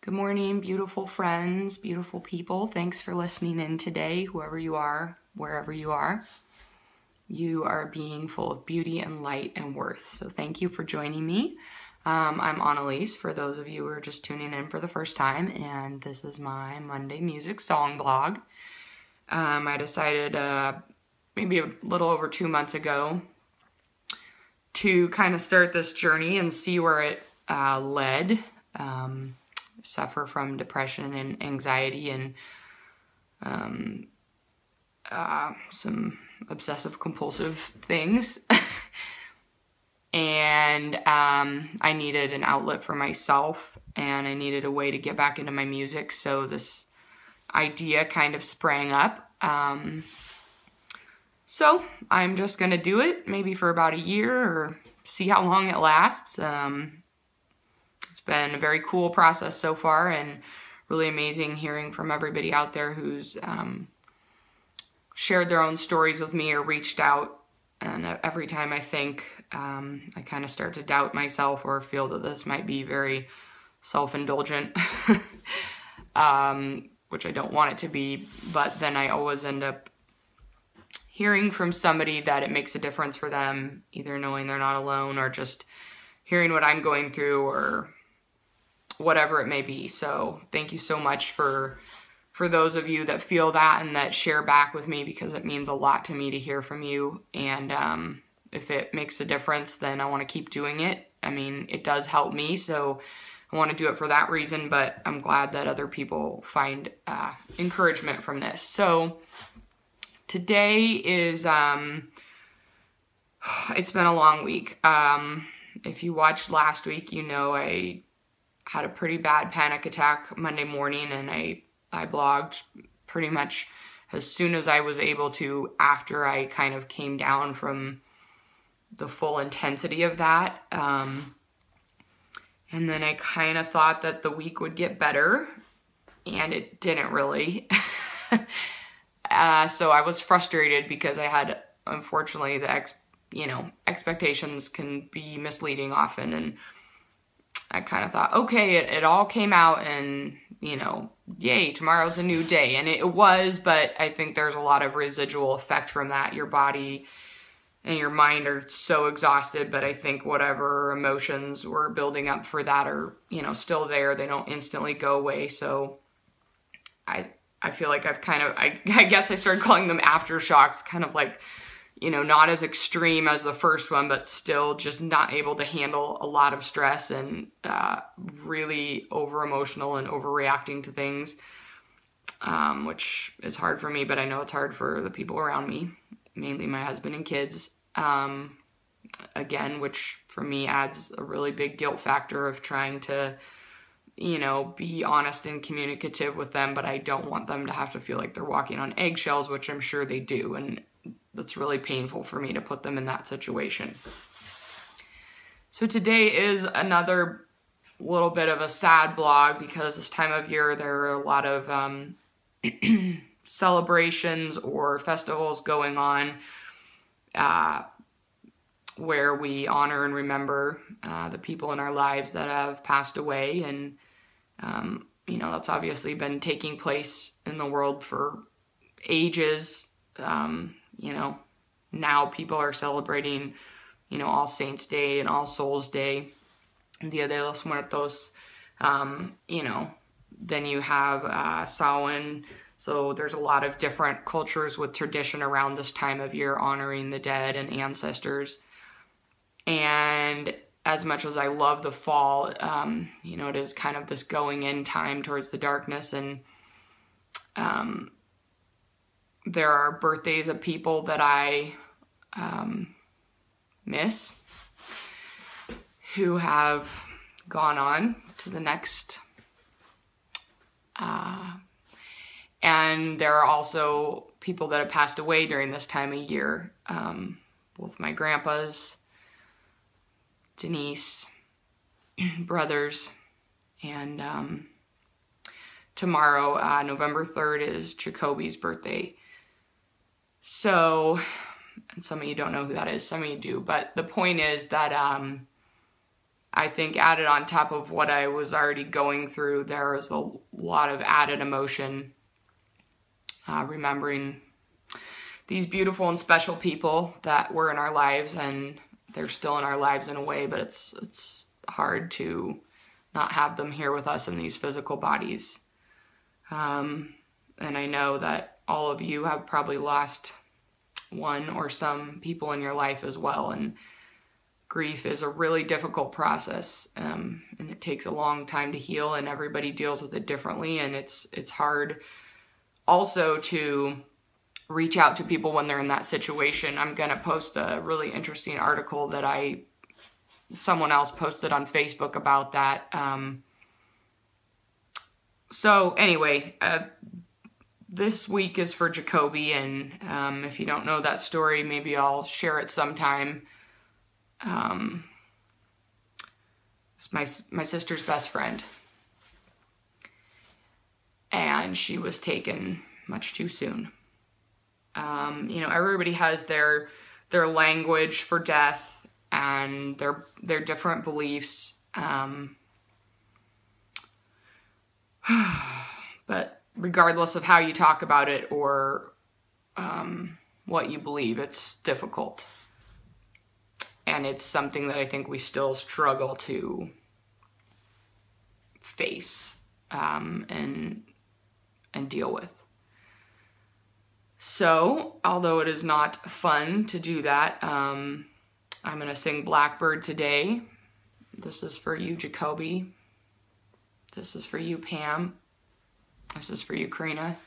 Good morning, beautiful friends, beautiful people. Thanks for listening in today, whoever you are, wherever you are. You are a being full of beauty and light and worth. So thank you for joining me. I'm Annalise, for those of you who are just tuning in for the first time, and this is my Monday music song blog. I decided maybe a little over 2 months ago to kind of start this journey and see where it led. Suffer from depression and anxiety and some obsessive compulsive things. And I needed an outlet for myself, and I needed a way to get back into my music. So this idea kind of sprang up. So I'm just going to do it maybe for about a year or see how long it lasts. It's been a very cool process so far, and really amazing hearing from everybody out there who's shared their own stories with me or reached out. And every time I think, I kind of start to doubt myself or feel that this might be very self-indulgent, which I don't want it to be. But then I always end up hearing from somebody that it makes a difference for them, either knowing they're not alone or just hearing what I'm going through or whatever it may be. So thank you so much for those of you that feel that and that share back with me, because it means a lot to me to hear from you. And if it makes a difference, then I want to keep doing it. I mean, it does help me, so I want to do it for that reason, but I'm glad that other people find encouragement from this. So today is, it's been a long week. If you watched last week, you know I had a pretty bad panic attack Monday morning, and I blogged pretty much as soon as I was able to after I kind of came down from the full intensity of that. And then I kind of thought that the week would get better, and it didn't really. So I was frustrated because I had, unfortunately, expectations can be misleading often, and I kind of thought, okay, it all came out, and, yay, tomorrow's a new day. And it was, but I think there's a lot of residual effect from that. Your body and your mind are so exhausted, but I think whatever emotions were building up for that are, still there. They don't instantly go away. So I feel like I guess I started calling them aftershocks, kind of like, not as extreme as the first one, but still just not able to handle a lot of stress and really over-emotional and overreacting to things, which is hard for me, but I know it's hard for the people around me, mainly my husband and kids, again, which for me adds a really big guilt factor of trying to, be honest and communicative with them, but I don't want them to have to feel like they're walking on eggshells, which I'm sure they do, and that's really painful for me to put them in that situation. So today is another little bit of a sad blog, because this time of year there are a lot of celebrations or festivals going on where we honor and remember the people in our lives that have passed away. And, that's obviously been taking place in the world for ages. Now people are celebrating, All Saints Day and All Souls Day, Dia de los Muertos. Then you have Samhain. So there's a lot of different cultures with tradition around this time of year honoring the dead and ancestors. And as much as I love the fall, it is kind of this going in time towards the darkness. And there are birthdays of people that I miss, who have gone on to the next. And there are also people that have passed away during this time of year. Both my grandpas, Denise, brothers, and tomorrow, November 3rd, is Jacoby's birthday. So, and some of you don't know who that is, some of you do, but the point is that I think added on top of what I was already going through, there was a lot of added emotion, remembering these beautiful and special people that were in our lives, and they're still in our lives in a way, but it's hard to not have them here with us in these physical bodies. And I know that all of you have probably lost one or some people in your life as well, and grief is a really difficult process, and it takes a long time to heal, and everybody deals with it differently, and it's hard also to reach out to people when they're in that situation. I'm going to post a really interesting article that someone else posted on Facebook about that. So anyway, this week is for Jacoby, and if you don't know that story, maybe I'll share it sometime. It's my sister's best friend, and she was taken much too soon. Everybody has their language for death and their different beliefs. But regardless of how you talk about it or what you believe, it's difficult. And it's something that I think we still struggle to face and deal with. So, although it is not fun to do that, I'm going to sing Blackbird today. This is for you, Jacoby. This is for you, Pam. This is for you, Karina.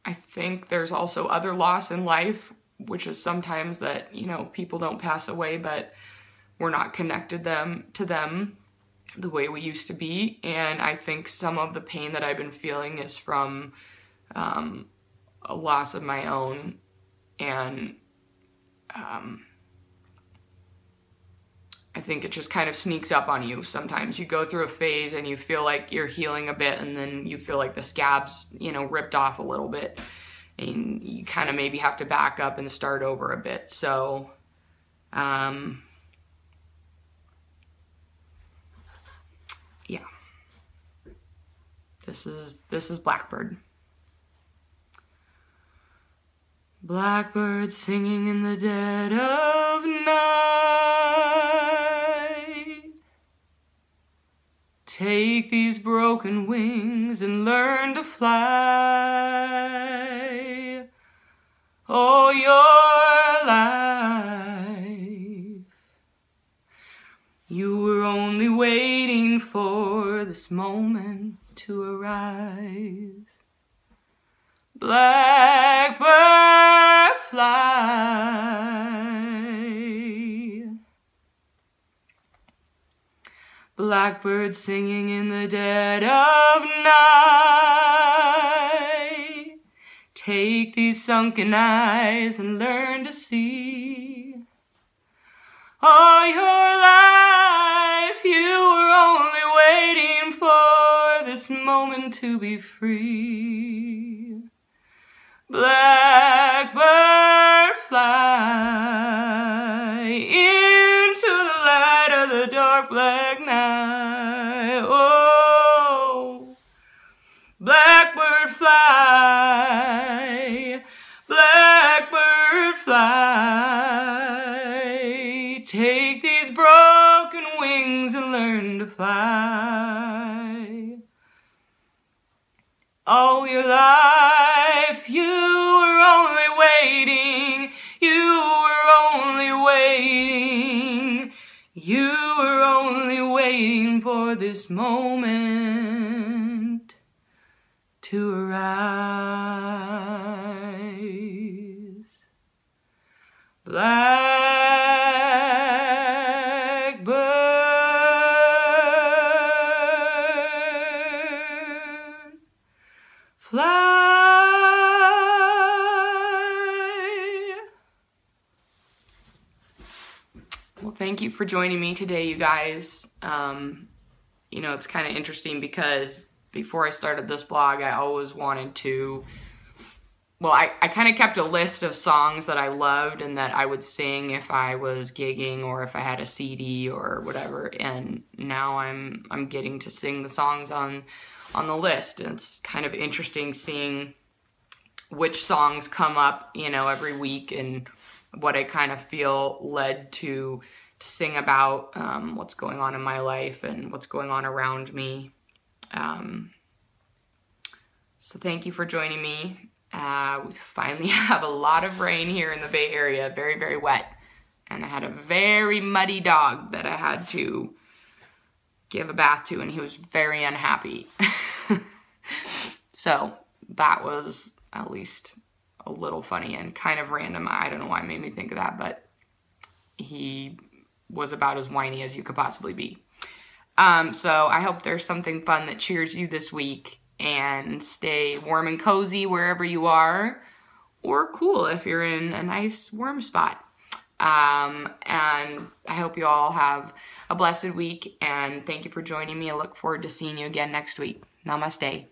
I think there's also other loss in life, which is sometimes that, people don't pass away, but we're not connected to them the way we used to be. And I think some of the pain that I've been feeling is from a loss of my own. And I think it just kind of sneaks up on you. Sometimes you go through a phase and you feel like you're healing a bit, and then you feel like the scab's, ripped off a little bit, and you kind of maybe have to back up and start over a bit. So, yeah, this is Blackbird. Blackbird singing in the dead of night. Take these broken wings and learn to fly all your life. You were only waiting for this moment to arise. Blackbird fly. Blackbird singing in the dead of night. Take these sunken eyes and learn to see. All your life you were only waiting for this moment to be free. Blackbird fly into the light of the dark black night. Oh, blackbird fly, blackbird fly. Take these broken wings and learn to fly. All your life you were only waiting, you were only waiting, you were only waiting for this moment to arise. Blackbird fly. Well, thank you for joining me today, you guys. It's kind of interesting because before I started this blog, I always wanted to well, I kind of kept a list of songs that I loved and that I would sing if I was gigging or if I had a CD or whatever. And now I'm getting to sing the songs on the list. And it's kind of interesting seeing which songs come up, every week and what I kind of feel led to sing about, what's going on in my life and what's going on around me. So thank you for joining me. We finally have a lot of rain here in the Bay Area, very, very wet. And I had a very muddy dog that I had to give a bath to, and he was very unhappy. So that was at least a little funny and kind of random. I don't know why it made me think of that, but he was about as whiny as you could possibly be. So I hope there's something fun that cheers you this week. And stay warm and cozy wherever you are, or cool if you're in a nice warm spot. And I hope you all have a blessed week, and thank you for joining me. I look forward to seeing you again next week. Namaste.